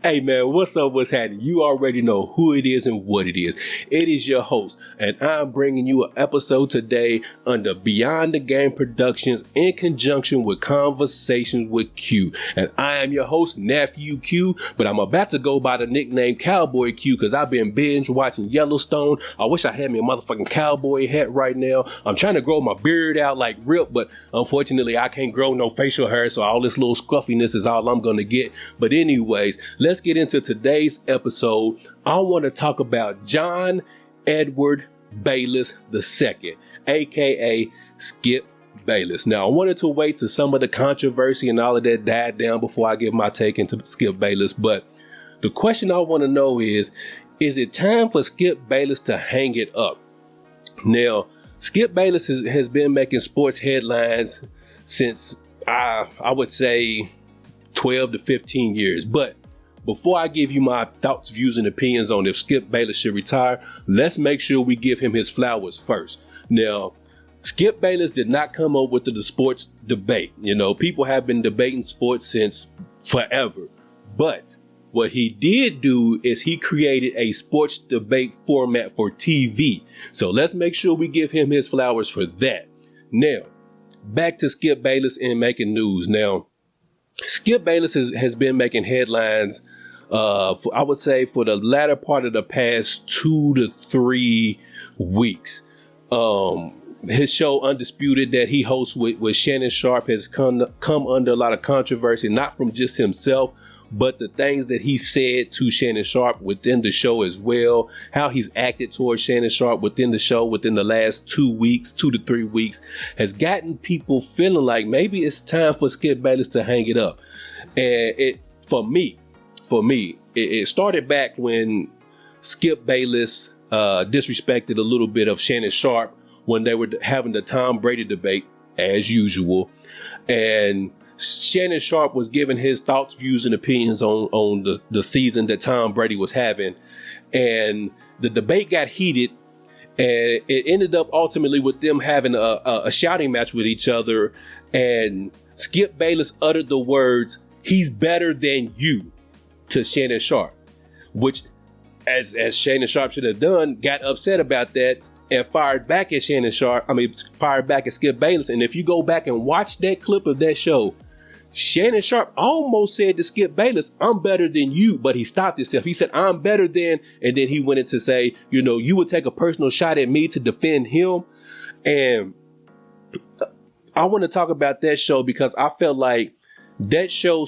Hey man, what's up? What's happening? You already know who it is and what it is. It is your host, and I'm bringing you an episode today under Beyond the Game Productions in conjunction with Conversations with Q. And I am your host, Nephew Q, but I'm about to go by the nickname Cowboy Q because I've been binge watching Yellowstone. I wish I had me a motherfucking cowboy hat right now. I'm trying to grow my beard out like Rip, but unfortunately I can't grow no facial hair, so all this little scruffiness is all I'm going to get. But anyways, let's get into today's episode. I want to talk about John Edward Bayless II, aka Skip Bayless. Now, I wanted to wait till some of the controversy and all of that died down before I give my take into Skip Bayless. But the question I want to know is it time for Skip Bayless to hang it up? Now, Skip Bayless has been making sports headlines since I would say 12 to 15 years. But before I give you my thoughts, views, and opinions on if Skip Bayless should retire, let's make sure we give him his flowers first. Now, Skip Bayless did not come up with the sports debate. You know, people have been debating sports since forever. But what he did do is he created a sports debate format for TV. So let's make sure we give him his flowers for that. Now, back to Skip Bayless and making news. Now, Skip Bayless has been making headlines, I would say, for the latter part of the past 2 to 3 weeks. His show Undisputed that he hosts with Shannon Sharpe has come under a lot of controversy, not from just himself, but the things that he said to Shannon Sharpe within the show as well, how he's acted towards Shannon Sharpe within the show within the last 2 to 3 weeks, has gotten people feeling like maybe it's time for Skip Bayless to hang it up. And for me, it started back when Skip Bayless disrespected a little bit of Shannon Sharpe when they were having the Tom Brady debate, as usual. And Shannon Sharpe was giving his thoughts, views, and opinions on the season that Tom Brady was having. And the debate got heated, and it ended up ultimately with them having a shouting match with each other. And Skip Bayless uttered the words, "He's better than you," to Shannon Sharpe, which, as Shannon Sharpe should have done, got upset about that and fired back at fired back at Skip Bayless. And if you go back and watch that clip of that show, Shannon Sharpe almost said to Skip Bayless, "I'm better than you," but he stopped himself. He said, "I'm better than," and then he went in to say, you would take a personal shot at me to defend him. And I want to talk about that show because I felt like that show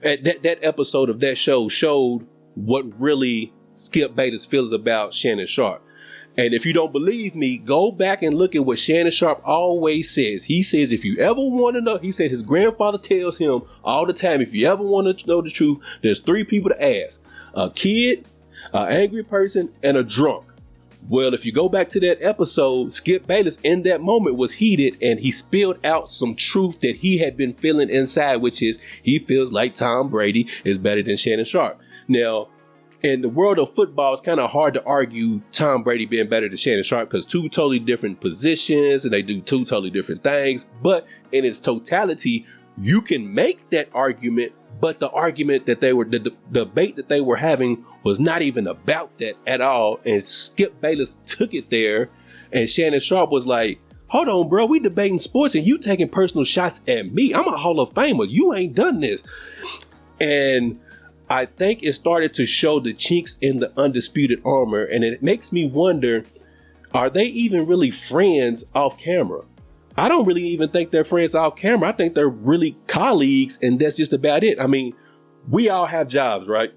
that episode of that show showed what really Skip Bayless feels about Shannon Sharpe. And if you don't believe me, go back and look at what Shannon Sharpe always says. He says, if you ever want to know, he said his grandfather tells him all the time, if you ever want to know the truth, there's 3 people to ask: a kid, an angry person, and a drunk. Well, if you go back to that episode, Skip Bayless in that moment was heated and he spilled out some truth that he had been feeling inside, which is he feels like Tom Brady is better than Shannon Sharpe. Now, in the world of football, it's kind of hard to argue Tom Brady being better than Shannon Sharpe because 2 totally different positions and they do 2 totally different things. But in its totality, you can make that argument. But the argument that the debate that they were having was not even about that at all. And Skip Bayless took it there. And Shannon Sharpe was like, "Hold on, bro. We debating sports and you taking personal shots at me. I'm a Hall of Famer. You ain't done this." And I think it started to show the chinks in the Undisputed armor. And it makes me wonder, are they even really friends off camera? I don't really even think they're friends off camera. I think they're really colleagues, and that's just about it. I mean, we all have jobs, right?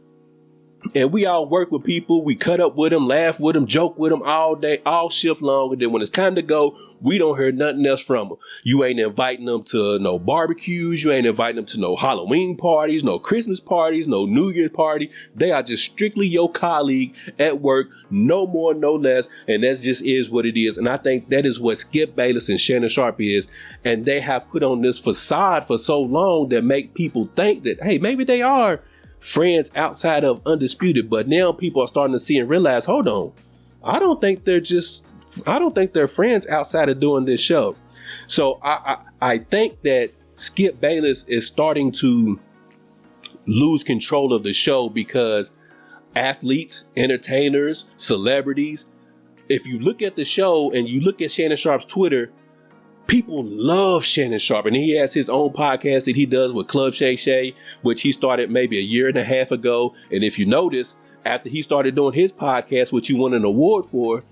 And we all work with people. We cut up with them, laugh with them, joke with them all day, all shift long. And then when it's time to go, we don't hear nothing else from them. You ain't inviting them to no barbecues. You ain't inviting them to no Halloween parties, no Christmas parties, no New Year's party. They are just strictly your colleague at work, no more, no less. And that just is what it is. And I think that is what Skip Bayless and Shannon Sharpe is. And they have put on this facade for so long that make people think that, hey, maybe they are friends outside of Undisputed. But now people are starting to see and realize, hold on, I don't think they're friends outside of doing this show. So I think that Skip Bayless is starting to lose control of the show because athletes, entertainers, celebrities, if you look at the show and you look at Shannon Sharp's Twitter, people love Shannon Sharp. And he has his own podcast that he does with Club Shay Shay, which he started maybe a year and a half ago. And if you notice, after he started doing his podcast, which he won an award for,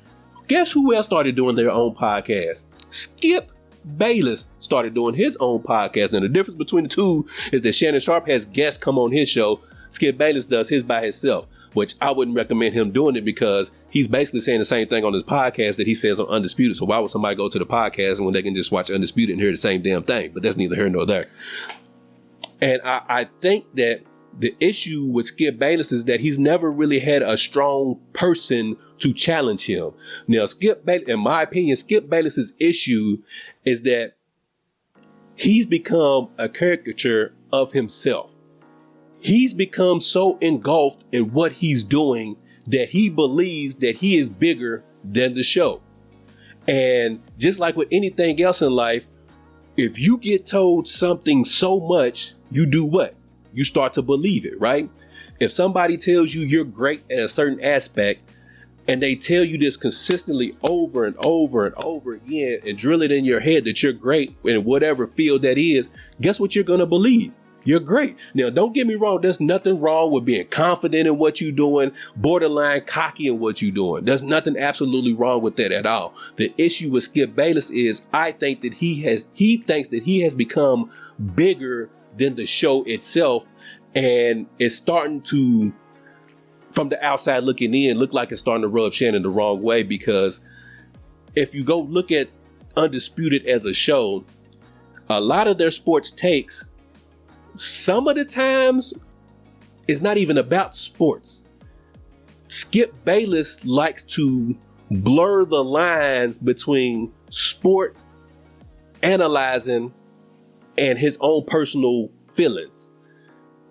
guess who else started doing their own podcast? Skip Bayless started doing his own podcast. Now, the difference between the two is that Shannon Sharp has guests come on his show. Skip Bayless does his by himself, which I wouldn't recommend him doing it because he's basically saying the same thing on his podcast that he says on Undisputed. So why would somebody go to the podcast when they can just watch Undisputed and hear the same damn thing? But that's neither here nor there. And I think that the issue with Skip Bayless is that he's never really had a strong person to challenge him. Now, in my opinion, Skip Bayless's issue is that he's become a caricature of himself. He's become so engulfed in what he's doing that he believes that he is bigger than the show. And just like with anything else in life, if you get told something so much, you do what? You start to believe it, right? If somebody tells you you're great at a certain aspect and they tell you this consistently over and over and over again and drill it in your head that you're great in whatever field that is, guess what you're going to believe? You're great. Now, don't get me wrong. There's nothing wrong with being confident in what you're doing, borderline cocky in what you're doing. There's nothing absolutely wrong with that at all. The issue with Skip Bayless is I think that he thinks that he has become bigger than the show itself. And it's starting to, from the outside looking in, look like it's starting to rub Shannon the wrong way, because if you go look at Undisputed as a show, a lot of their sports takes, some of the times, it's not even about sports. Skip Bayless likes to blur the lines between sport analyzing and his own personal feelings.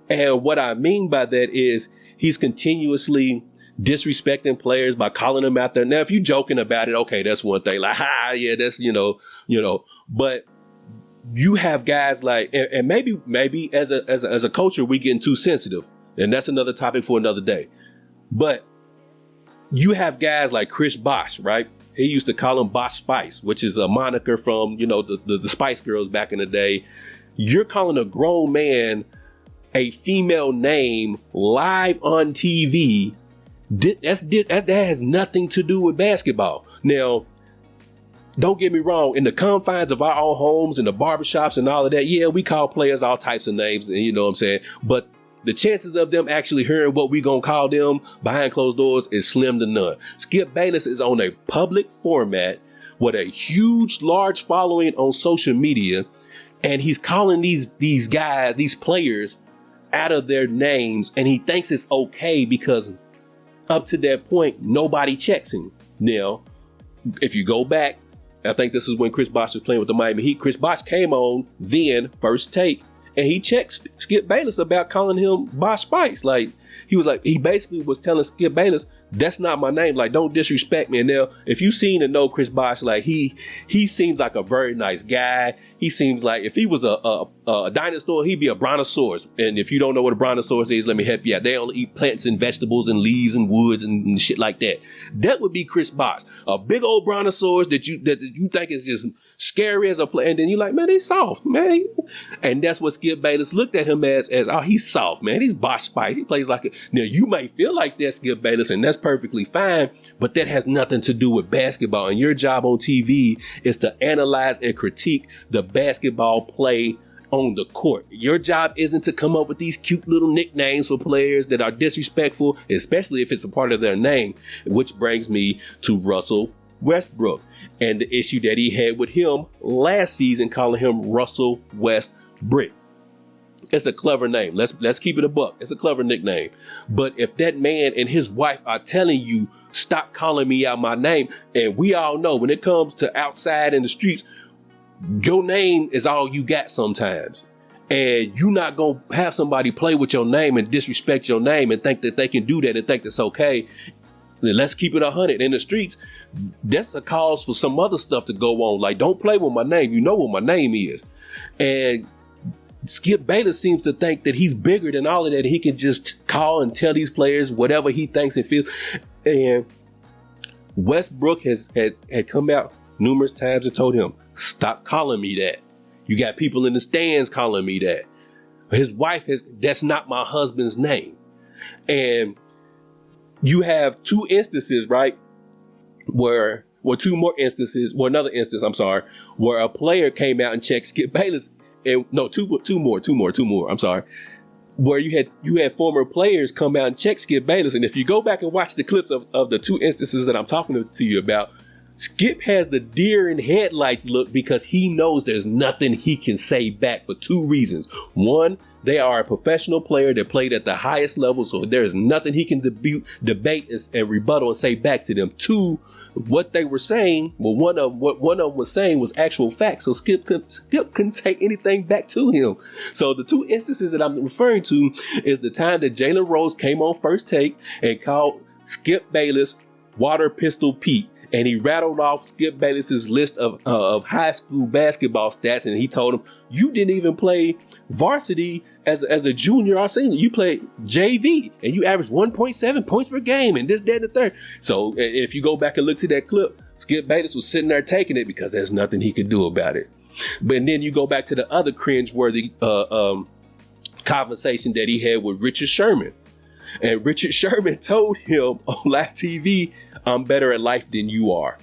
And what I mean by that is he's continuously disrespecting players by calling them out there. Now, if you're joking about it, okay, that's one thing. Like, yeah, that's, but you have guys like, and maybe as a culture, we getting too sensitive, and that's another topic for another day. But you have guys like Chris Bosh, right? He used to call him Bosh Spice, which is a moniker from, the Spice Girls back in the day. You're calling a grown man a female name live on TV. That has nothing to do with basketball. Now, don't get me wrong, in the confines of our own homes and the barbershops and all of that, yeah, we call players all types of names, and you know what I'm saying? But the chances of them actually hearing what we gonna call them behind closed doors is slim to none. Skip Bayless is on a public format with a huge, large following on social media, and he's calling these guys, these players, out of their names, and he thinks it's okay because up to that point, nobody checks him. Now, if you go back, I think this is when Chris Bosh was playing with the Miami Heat. Chris Bosh came on then, First Take, and he checked Skip Bayless about calling him Bosh Spice. Like, he basically was telling Skip Bayless, that's not my name. Like, don't disrespect me. And now, if you've seen and know Chris Bosh, like, he seems like a very nice guy. He seems like if he was a dinosaur, he'd be a brontosaurus. And if you don't know what a brontosaurus is, let me help you out. They only eat plants and vegetables and leaves and woods and shit like that. That would be Chris Bosh, a big old brontosaurus that you think is just scary as a player. And then you're like, man, he's soft, man. And that's what Skip Bayless looked at him as, oh, he's soft, man. He's Bosh Spice. He plays like now you might feel like that, Skip Bayless, and that's perfectly fine, but that has nothing to do with basketball. And your job on TV is to analyze and critique the basketball play on the court. Your job isn't to come up with these cute little nicknames for players that are disrespectful, especially if it's a part of their name, which brings me to Russell Westbrook and the issue that he had with him last season, calling him Russell Westbrook. It's a clever name. Let's keep it a buck. It's a clever nickname. But if that man and his wife are telling you, stop calling me out my name, and we all know when it comes to outside in the streets, your name is all you got sometimes. And you're not going to have somebody play with your name and disrespect your name and think that they can do that and think that's okay. Let's keep it 100. In the streets, that's a cause for some other stuff to go on. Like, don't play with my name. You know what my name is. And Skip Bayless seems to think that he's bigger than all of that. And he can just call and tell these players whatever he thinks and feels. And Westbrook had come out numerous times and told him, stop calling me that. You got people in the stands calling me that. His wife that's not my husband's name. And you have two instances, right? Where two more instances, another instance, I'm sorry, where a player came out and checked Skip Bayless. And no, two more. I'm sorry. Where you had former players come out and check Skip Bayless. And if you go back and watch the clips of the two instances that I'm talking to you about, Skip has the deer in headlights look because he knows there's nothing he can say back for two reasons. One, they are a professional player that played at the highest level, so there's nothing he can debate and rebuttal and say back to them. Two, what they were saying, well, what one of them was saying was actual facts, so Skip couldn't say anything back to him. So the two instances that I'm referring to is the time that Jalen Rose came on First Take and called Skip Bayless Water Pistol Pete. And he rattled off Skip Bayless's list of high school basketball stats. And he told him, you didn't even play varsity as a junior or senior. You played JV and you averaged 1.7 points per game and this, that, and the third. So if you go back and look to that clip, Skip Bayless was sitting there taking it because there's nothing he could do about it. But then you go back to the other cringeworthy conversation that he had with Richard Sherman. And Richard Sherman told him on live TV, I'm better at life than you are.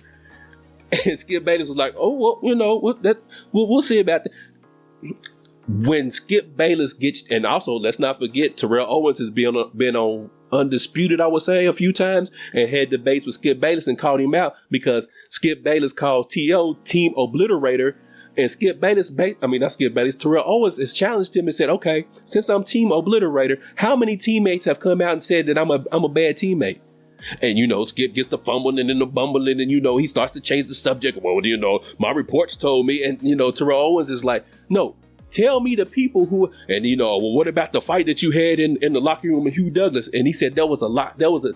And Skip Bayless was like, oh, well, you know, we'll see about that. When Skip Bayless gets, and also let's not forget, Terrell Owens has been on Undisputed, I would say, a few times and had debates with Skip Bayless and called him out because Skip Bayless calls T.O. Team Obliterator. And Terrell Owens has challenged him and said, okay, since I'm Team Obliterator, how many teammates have come out and said that I'm a bad teammate? And, you know, Skip gets the fumbling and then the bumbling and, you know, he starts to change the subject. Well, you know, my reports told me. And, you know, Terrell Owens is like, no, tell me the people who, and, you know, well, what about the fight that you had in the locker room with Hugh Douglas? And he said there was a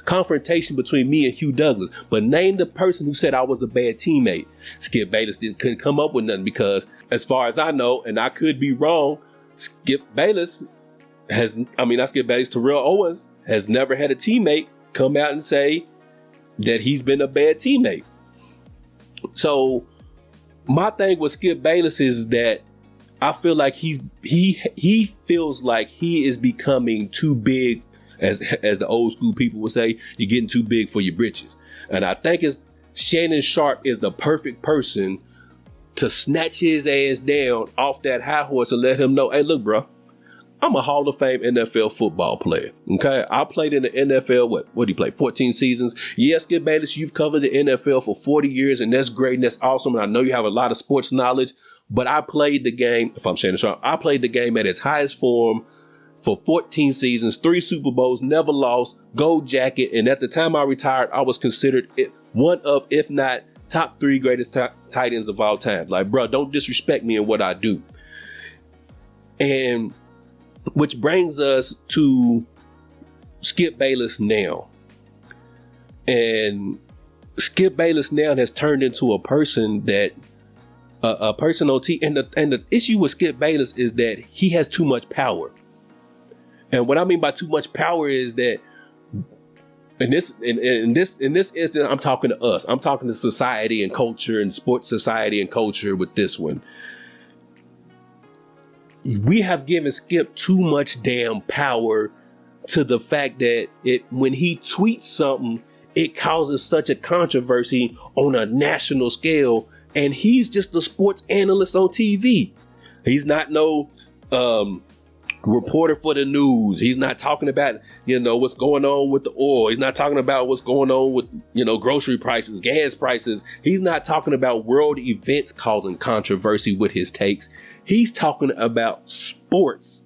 confrontation between me and Hugh Douglas. But name the person who said I was a bad teammate. Skip Bayless couldn't come up with nothing because, as far as I know, and I could be wrong, Terrell Owens has never had a teammate come out and say that he's been a bad teammate. So my thing with Skip Bayless is that I feel like he feels like he is becoming too big, as the old school people would say, you're getting too big for your britches. And I think Shannon Sharp is the perfect person to snatch his ass down off that high horse and let him know, hey, look, bro, I'm a Hall of Fame NFL football player. Okay. I played in the NFL. What did he play? 14 seasons. Yes, Skip Bayless, you've covered the NFL for 40 years and that's great and that's awesome. And I know you have a lot of sports knowledge, but I played the game, if I'm Shannon Sharp, I played the game at its highest form for 14 seasons, 3 Super Bowls, never lost, gold jacket. And at the time I retired, I was considered one of, if not top 3 greatest tight ends of all time. Like, bro, don't disrespect me in what I do. And which brings us to Skip Bayless now. And Skip Bayless now has turned into a person that a person on TV. And the issue with Skip Bayless is that he has too much power. And what I mean by too much power is that in this instance, I'm talking to us. I'm talking to society and culture and sports society and culture with this one. We have given Skip too much damn power to the fact that when he tweets something, it causes such a controversy on a national scale. And he's just a sports analyst on TV. He's not no reporter for the news. He's not talking about, you know, what's going on with the oil. He's not talking about what's going on with, you know, grocery prices, gas prices. He's not talking about world events causing controversy with his takes. He's talking about sports,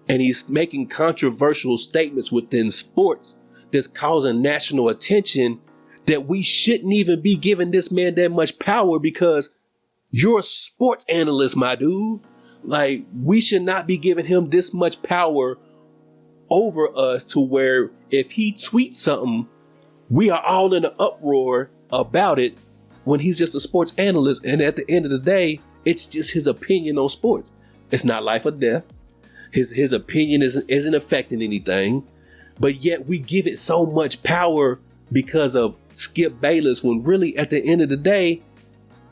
and he's making controversial statements within sports that's causing national attention that we shouldn't even be giving this man that much power because you're a sports analyst, my dude. Like, we should not be giving him this much power over us to where if he tweets something, we are all in an uproar about it when he's just a sports analyst. And at the end of the day, It's just his opinion on sports. It's not life or death. His opinion isn't affecting anything, but yet we give it so much power because of Skip Bayless, when really at the end of the day,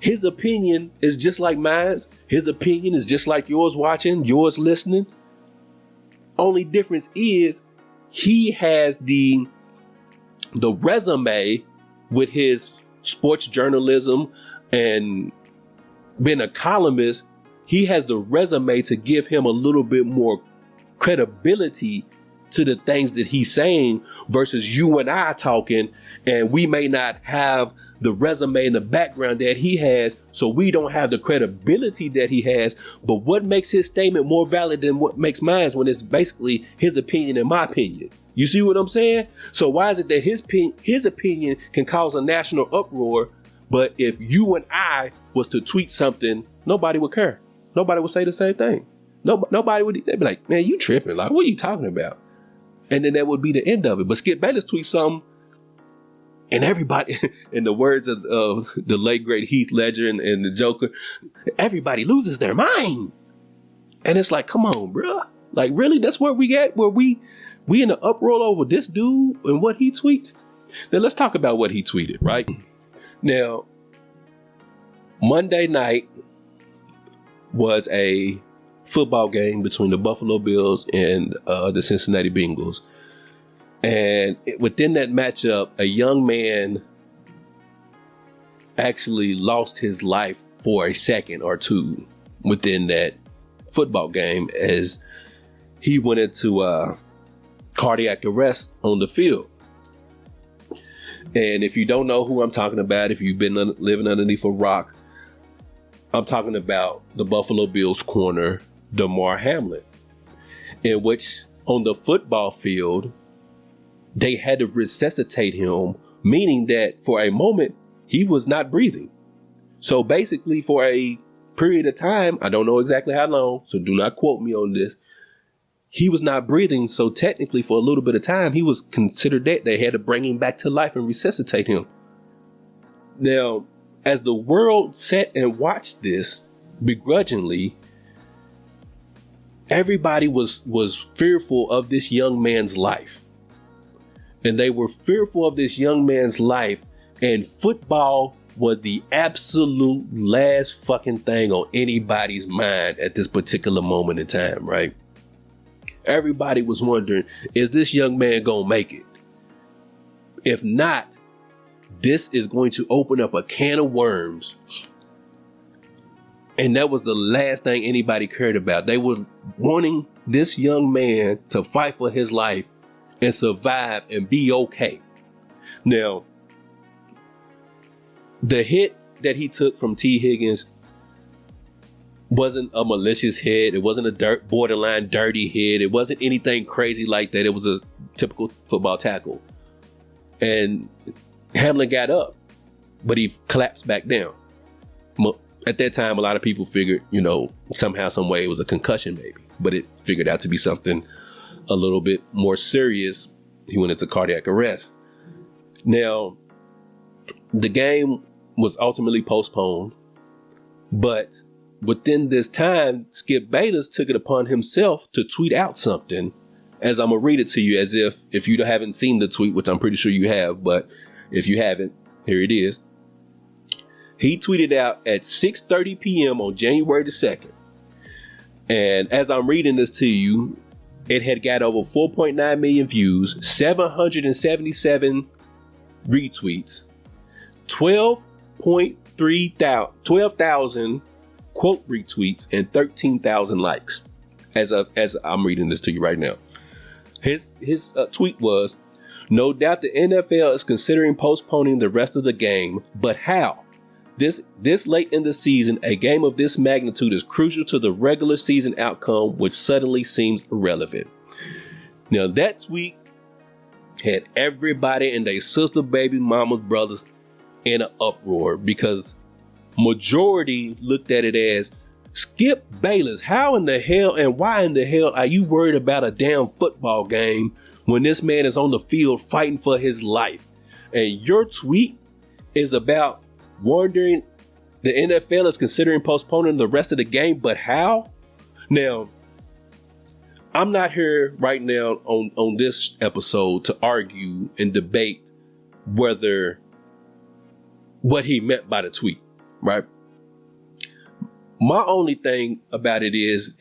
his opinion is just like mine. His opinion is just like yours watching, yours listening. Only difference is he has the resume with his sports journalism and being a columnist. He has the resume to give him a little bit more credibility to the things that he's saying versus you and I talking, and we may not have the resume and the background that he has, so we don't have the credibility that he has. But what makes his statement more valid than what makes mine when it's basically his opinion and my opinion? You see what I'm saying? So why is it that his opinion can cause a national uproar, but if you and I was to tweet something, nobody would care. Nobody would say the same thing. Nobody would. They'd be like, man, you tripping. Like, what are you talking about? And then that would be the end of it. But Skip Bayless tweets something, and everybody, in the words of the late great Heath Ledger and the Joker, everybody loses their mind. And it's like, come on, bro. Like, really? That's where we at? Where we in the uproar over this dude and what he tweets? Now, let's talk about what he tweeted, right? Now, Monday night was a football game between the Buffalo Bills and the Cincinnati Bengals. And within that matchup, a young man actually lost his life for a second or two within that football game as he went into cardiac arrest on the field. And if you don't know who I'm talking about, if you've been living underneath a rock, I'm talking about the Buffalo Bills corner, Damar Hamlin, in which on the football field, they had to resuscitate him, meaning that for a moment, he was not breathing. So basically for a period of time, I don't know exactly how long, so do not quote me on this, he was not breathing. So technically for a little bit of time, he was considered dead. They had to bring him back to life and resuscitate him. Now, as the world sat and watched this begrudgingly, everybody was fearful of this young man's life. And they were fearful of this young man's life. And football was the absolute last fucking thing on anybody's mind at this particular moment in time, right? Everybody was wondering, is this young man gonna make it? If not, this is going to open up a can of worms. And that was the last thing anybody cared about. They were wanting this young man to fight for his life and survive and be okay. Now, the hit that he took from T. Higgins wasn't a malicious hit. It wasn't a borderline dirty hit. It wasn't anything crazy like that. It was a typical football tackle. And Hamlin got up, but he collapsed back down. At that time, a lot of people figured, somehow, some way it was a concussion maybe, but it figured out to be something a little bit more serious. He went into cardiac arrest. Now, the game was ultimately postponed, but within this time, Skip Bayless took it upon himself to tweet out something, as I'm going to read it to you as if you haven't seen the tweet, which I'm pretty sure you have, but if you haven't, here it is. He tweeted out at 6:30 p.m. on January the 2nd. And as I'm reading this to you, it had got over 4.9 million views, 777 retweets, 12,000 quote retweets, and 13,000 likes. As I'm reading this to you right now. His tweet was, "No doubt the NFL is considering postponing the rest of the game, but how? This late in the season, a game of this magnitude is crucial to the regular season outcome, which suddenly seems irrelevant." Now that tweet had everybody and their sister, baby, mamas, brothers in an uproar, because majority looked at it as, Skip Bayless, how in the hell and why in the hell are you worried about a damn football game when this man is on the field fighting for his life? And your tweet is about wondering The NFL is considering postponing the rest of the game, but how? Now, I'm not here right now on this episode to argue and debate whether what he meant by the tweet, right? My only thing about it is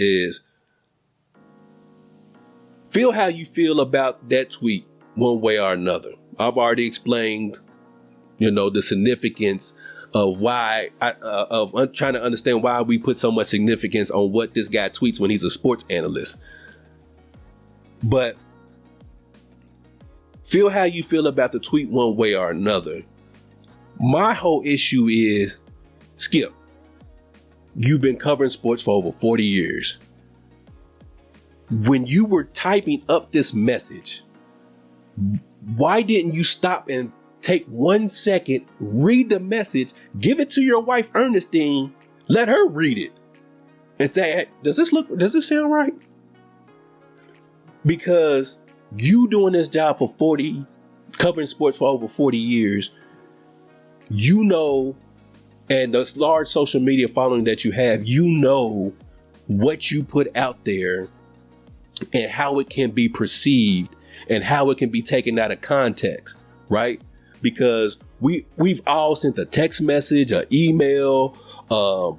feel how you feel about that tweet one way or another. I've already explained, the significance of why of trying to understand why we put so much significance on what this guy tweets when he's a sports analyst. But feel how you feel about the tweet one way or another. My whole issue is, Skip, you've been covering sports for over 40 years. When you were typing up this message, why didn't you stop and take 1 second, read the message, give it to your wife, Ernestine, let her read it and say, hey, does this sound right? Because you doing this job for covering sports for over 40 years, and the large social media following that you have, what you put out there and how it can be perceived and how it can be taken out of context, right? Because we've all sent a text message, an email,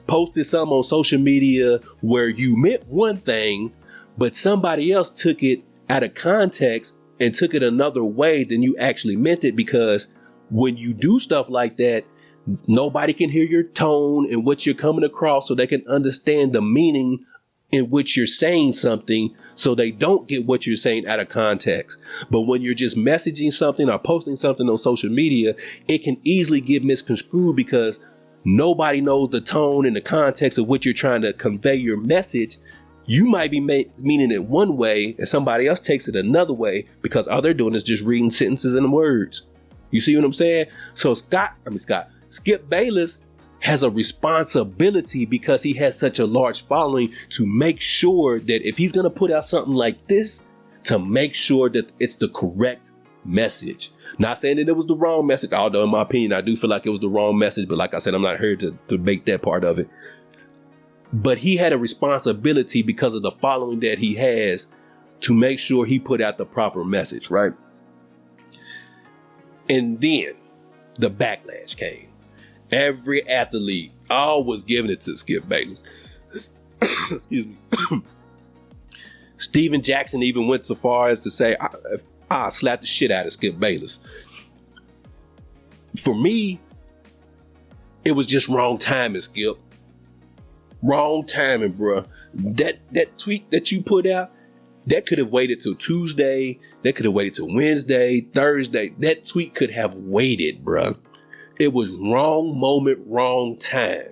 posted something on social media where you meant one thing, but somebody else took it out of context and took it another way than you actually meant it. Because when you do stuff like that, nobody can hear your tone and what you're coming across, so they can understand the meaning in which you're saying something, so they don't get what you're saying out of context. But when you're just messaging something or posting something on social media, it can easily get misconstrued because nobody knows the tone and the context of what you're trying to convey your message. You might be meaning it one way and somebody else takes it another way because all they're doing is just reading sentences and words. You see what I'm saying? So Skip Bayless has a responsibility, because he has such a large following, to make sure that if he's going to put out something like this, to make sure that it's the correct message. Not saying that it was the wrong message, although in my opinion, I do feel like it was the wrong message. But like I said, I'm not here to make that part of it. But he had a responsibility because of the following that he has to make sure he put out the proper message, right? And then the backlash came. Every athlete, all was giving it to Skip Bayless. Excuse me. Steven Jackson even went so far as to say, I slapped the shit out of Skip Bayless. For me, it was just wrong timing, Skip. Wrong timing, bruh. That tweet that you put out, that could have waited till Tuesday. That could have waited till Wednesday, Thursday. That tweet could have waited, bruh. It was wrong moment, wrong time.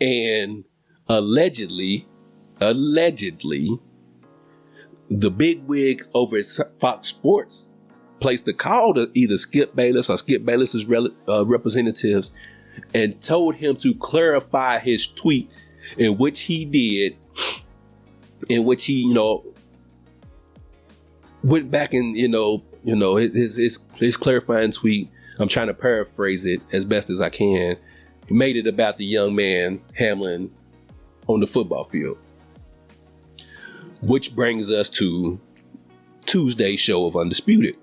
And allegedly, the big wigs over at Fox Sports placed a call to either Skip Bayless or Skip Bayless's representatives and told him to clarify his tweet, in which he did, in which he, went back and, his clarifying tweet. I'm trying to paraphrase it as best as I can. He made it about the young man, Hamlin, on the football field. Which brings us to Tuesday's show of Undisputed,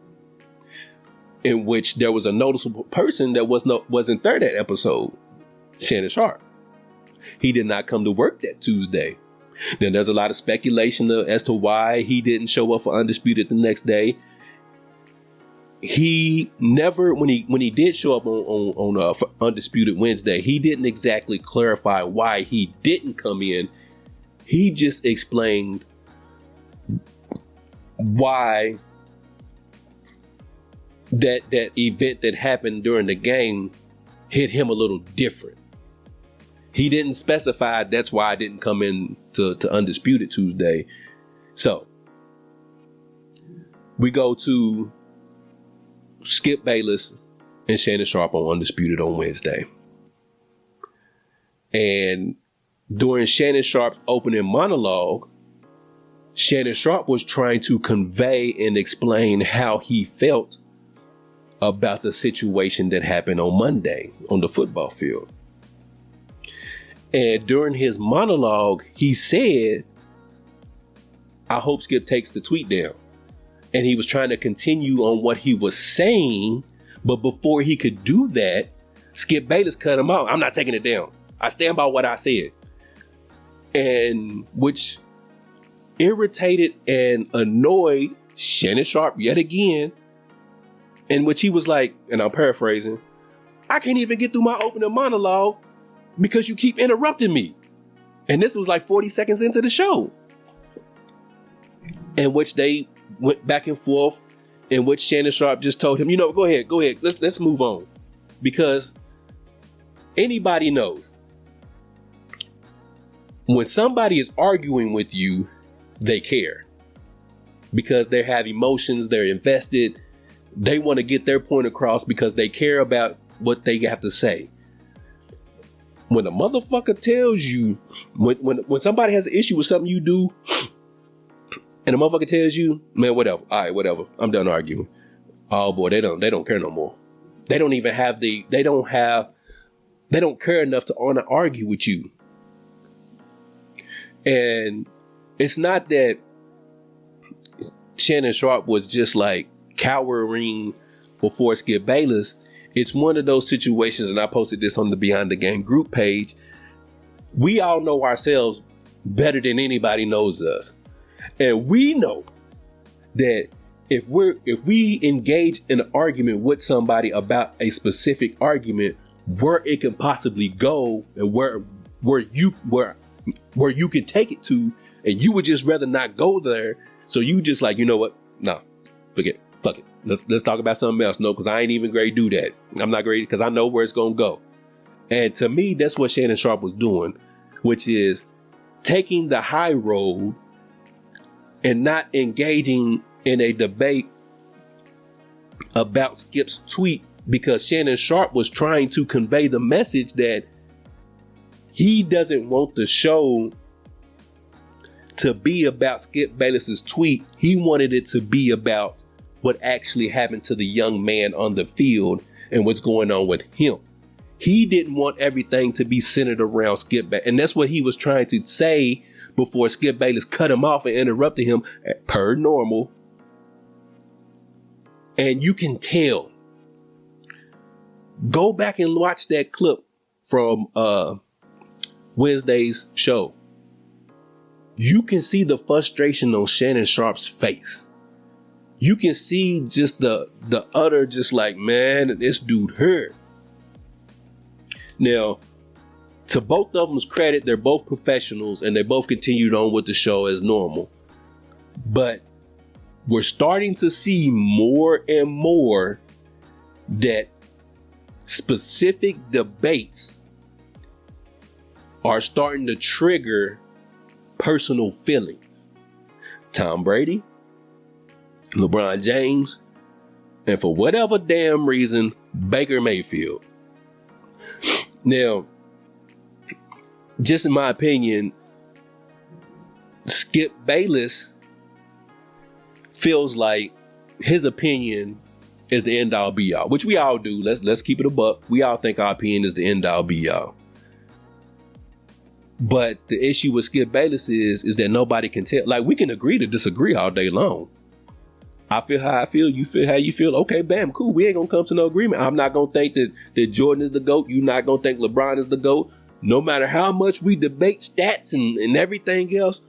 in which there was a noticeable person that wasn't there that episode, Shannon Sharp. He did not come to work that Tuesday. Then there's a lot of speculation as to why he didn't show up for Undisputed the next day. He never, when he did show up on Undisputed Wednesday, he didn't exactly clarify why he didn't come in. He just explained why that event that happened during the game hit him a little different. He didn't specify that's why I didn't come in to Undisputed Tuesday. So we go to Skip Bayless and Shannon Sharp on Undisputed on Wednesday. And during Shannon Sharp's opening monologue, Shannon Sharp was trying to convey and explain how he felt about the situation that happened on Monday on the football field. And during his monologue, he said, I hope Skip takes the tweet down. And he was trying to continue on what he was saying. But before he could do that, Skip Bayless cut him out. I'm not taking it down. I stand by what I said. And which irritated and annoyed Shannon Sharp yet again. In which he was like, and I'm paraphrasing, I can't even get through my opening monologue because you keep interrupting me. And this was like 40 seconds into the show. In which they went back and forth, in which Shannon Sharp just told him, go ahead. Let's move on. Because anybody knows when somebody is arguing with you, they care. Because they have emotions, they're invested. They want to get their point across because they care about what they have to say. When a motherfucker tells you, when somebody has an issue with something you do, and a motherfucker tells you, man, whatever. All right, whatever. I'm done arguing. Oh boy, they don't care no more. They don't even have they don't care enough to want to argue with you. And it's not that Shannon Sharp was just like cowering before Skip Bayless. It's one of those situations, and I posted this on the Beyond the Game group page. We all know ourselves better than anybody knows us. And we know that if we engage in an argument with somebody about a specific argument, where it can possibly go and where you can take it to, and you would just rather not go there. So you just like, you know what? Nah, forget it. Fuck it. Let's talk about something else. No, because I ain't even ready to do that. I'm not ready because I know where it's going to go. And to me, that's what Shannon Sharp was doing, which is taking the high road and not engaging in a debate about Skip's tweet, because Shannon Sharp was trying to convey the message that he doesn't want the show to be about Skip Bayless's tweet. He wanted it to be about what actually happened to the young man on the field and what's going on with him. He didn't want everything to be centered around Skip Bayless. And that's what he was trying to say before Skip Bayless cut him off and interrupted him per normal. And you can tell. Go back and watch that clip from Wednesday's show. You can see the frustration on Shannon Sharp's face. You can see just the utter, just like, man, this dude hurt. Now, to both of them's credit, they're both professionals and they both continued on with the show as normal. But we're starting to see more and more that specific debates are starting to trigger personal feelings. Tom Brady, LeBron James, and for whatever damn reason, Baker Mayfield. Now, just in my opinion, Skip Bayless feels like his opinion is the end all be all, which we all do. Let's keep it a buck. We all think our opinion is the end all be all. But the issue with Skip Bayless is that nobody can tell. Like, we can agree to disagree all day long. I feel how I feel. You feel how you feel. Okay, bam, cool. We ain't gonna come to no agreement. I'm not gonna think that Jordan is the GOAT. You're not gonna think LeBron is the GOAT. No matter how much we debate stats and everything else,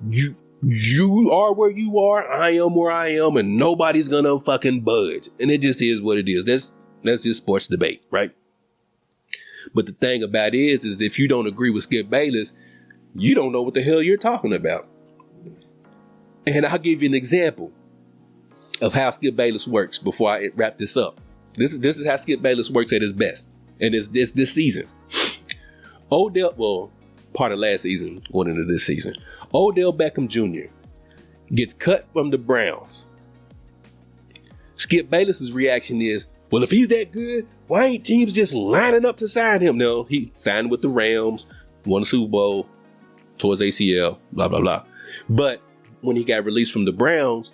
you are where you are. I am where I am, and nobody's gonna fucking budge. And it just is what it is. That's just sports debate, right? But the thing about it is if you don't agree with Skip Bayless, you don't know what the hell you're talking about. And I'll give you an example of how Skip Bayless works before I wrap this up. This is how Skip Bayless works at his best. And it's this season. Part of last season, going into this season. Odell Beckham Jr. gets cut from the Browns. Skip Bayless's reaction is, well, if he's that good, why ain't teams just lining up to sign him? No, he signed with the Rams, won the Super Bowl, tore his ACL, blah, blah, blah. But when he got released from the Browns,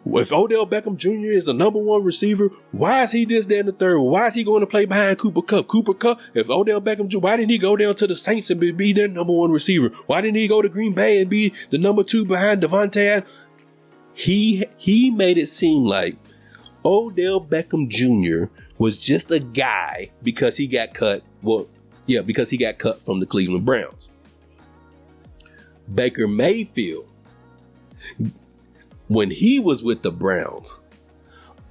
If Odell Beckham Jr. is the number one receiver, why is he this, that, and the third? Why is he going to play behind Cooper Kupp? Cooper Kupp, if Odell Beckham Jr., why didn't he go down to the Saints and be their number one receiver? Why didn't he go to Green Bay and be the number two behind Devontae? He made it seem like Odell Beckham Jr. was just a guy because he got cut. Well, yeah, because he got cut from the Cleveland Browns. Baker Mayfield, when he was with the Browns,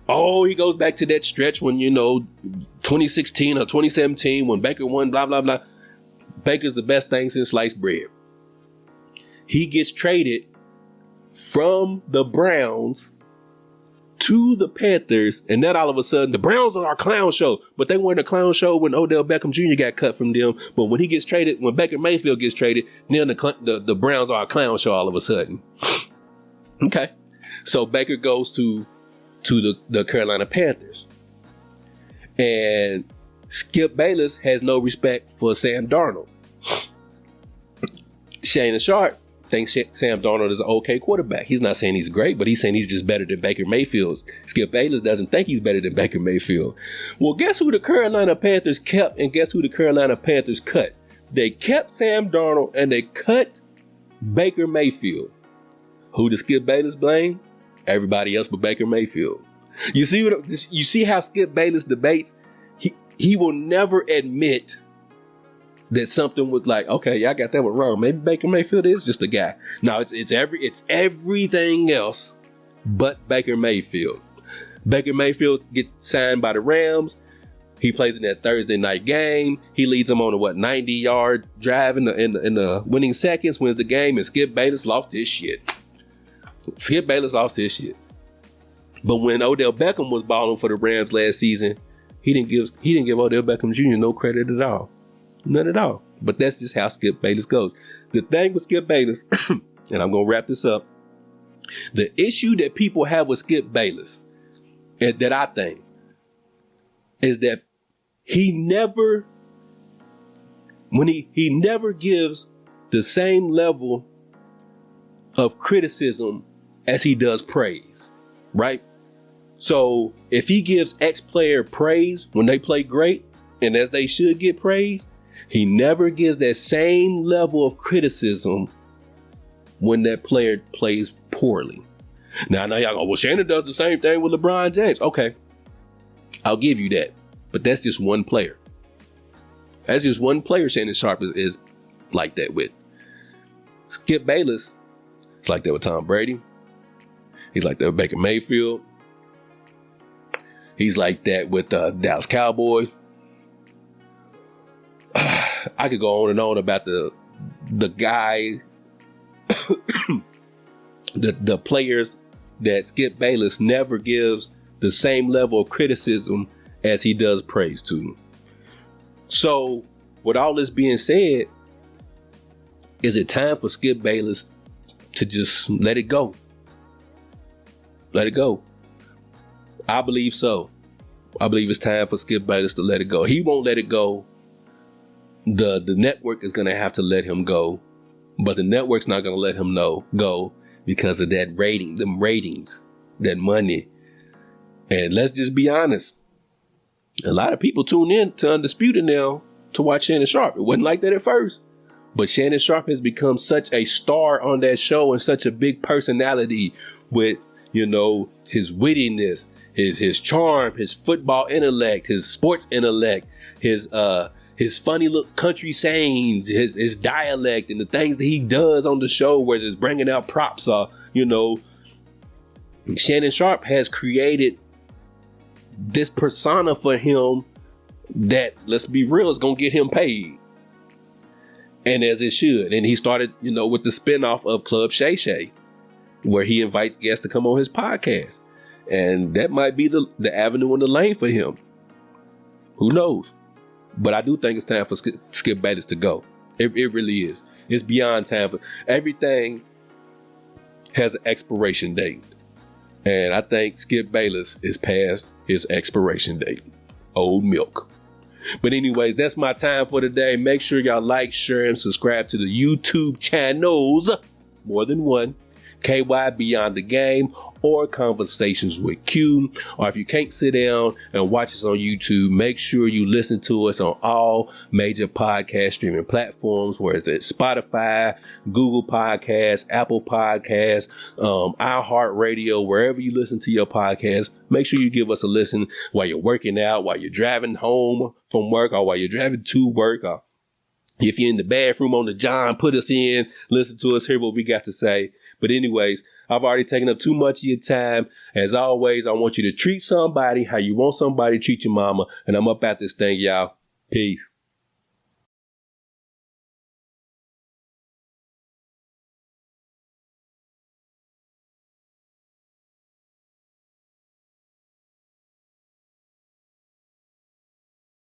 he goes back to that stretch when, 2016 or 2017 when Baker won, blah, blah, blah. Baker's the best thing since sliced bread. He gets traded from the Browns to the Panthers, and then all of a sudden the Browns are our clown show. But they weren't a clown show when Odell Beckham Jr. got cut from them. But when he gets traded, when Baker Mayfield gets traded, then the Browns are a clown show all of a sudden. Okay. So Baker goes to the Carolina Panthers. And Skip Bayless has no respect for Sam Darnold. Shannon Sharp thinks Sam Darnold is an okay quarterback. He's not saying he's great, but he's saying he's just better than Baker Mayfield. Skip Bayless doesn't think he's better than Baker Mayfield. Well, guess who the Carolina Panthers kept and guess who the Carolina Panthers cut? They kept Sam Darnold and they cut Baker Mayfield. Who does Skip Bayless blame? Everybody else but Baker Mayfield. You see how Skip Bayless debates? He will never admit that something was like, okay, y'all got that one wrong. Maybe Baker Mayfield is just a guy. No, it's everything else but Baker Mayfield. Baker Mayfield gets signed by the Rams. He plays in that Thursday night game. He leads them on a 90-yard drive in the winning seconds, wins the game, and Skip Bayless lost his shit. Skip Bayless lost his shit. But when Odell Beckham was balling for the Rams last season, he didn't give Odell Beckham Jr. no credit at all. None at all. But that's just how Skip Bayless goes. The thing with Skip Bayless, and I'm going to wrap this up, the issue that people have with Skip Bayless, and that I think, is that he never gives the same level of criticism as he does praise, right? So if he gives X player praise when they play great, and as they should get praise, he never gives that same level of criticism when that player plays poorly. Now I know y'all go, well, Shannon does the same thing with LeBron James. Okay, I'll give you that. But that's just one player. That's just one player Shannon Sharp is like that with. Skip Bayless is like that with Tom Brady. He's like that with Baker Mayfield. He's like that with Dallas Cowboys. I could go on and on about the guy, the players that Skip Bayless never gives the same level of criticism as he does praise to. So, with all this being said, is it time for Skip Bayless to just let it go? Let it go. I believe so. I believe it's time for Skip Bayless to let it go. He won't let it go. The network is going to have to let him go, but the network's not going to let him go because of that them ratings, that money. And let's just be honest. A lot of people tune in to Undisputed now to watch Shannon Sharp. It wasn't like that at first, but Shannon Sharp has become such a star on that show and such a big personality with, his wittiness, his charm, his football intellect, his sports intellect, his funny little country sayings, his dialect, and the things that he does on the show, whether it's bringing out props or, Shannon Sharp has created this persona for him that, let's be real, is going to get him paid. And as it should. And he started, with the spinoff of Club Shay Shay, where he invites guests to come on his podcast. And that might be the avenue in the lane for him. Who knows? But I do think it's time for Skip Bayless to go. It really is. It's beyond time for everything. Has an expiration date. And I think Skip Bayless is past his expiration date. Old milk. But anyways, that's my time for today. Make sure y'all like, share, and subscribe to the YouTube channels. More than one. KY Beyond the Game or Conversations with Q. Or if you can't sit down and watch us on YouTube, make sure you listen to us on all major podcast streaming platforms, whether it's Spotify, Google Podcasts, Apple Podcasts, iHeartRadio, wherever you listen to your podcast. Make sure you give us a listen while you're working out, while you're driving home from work, or while you're driving to work, or if you're in the bathroom on the John, put us in, listen to us, hear what we got to say. But anyways, I've already taken up too much of your time. As always, I want you to treat somebody how you want somebody to treat your mama. And I'm up at this thing, y'all. Peace.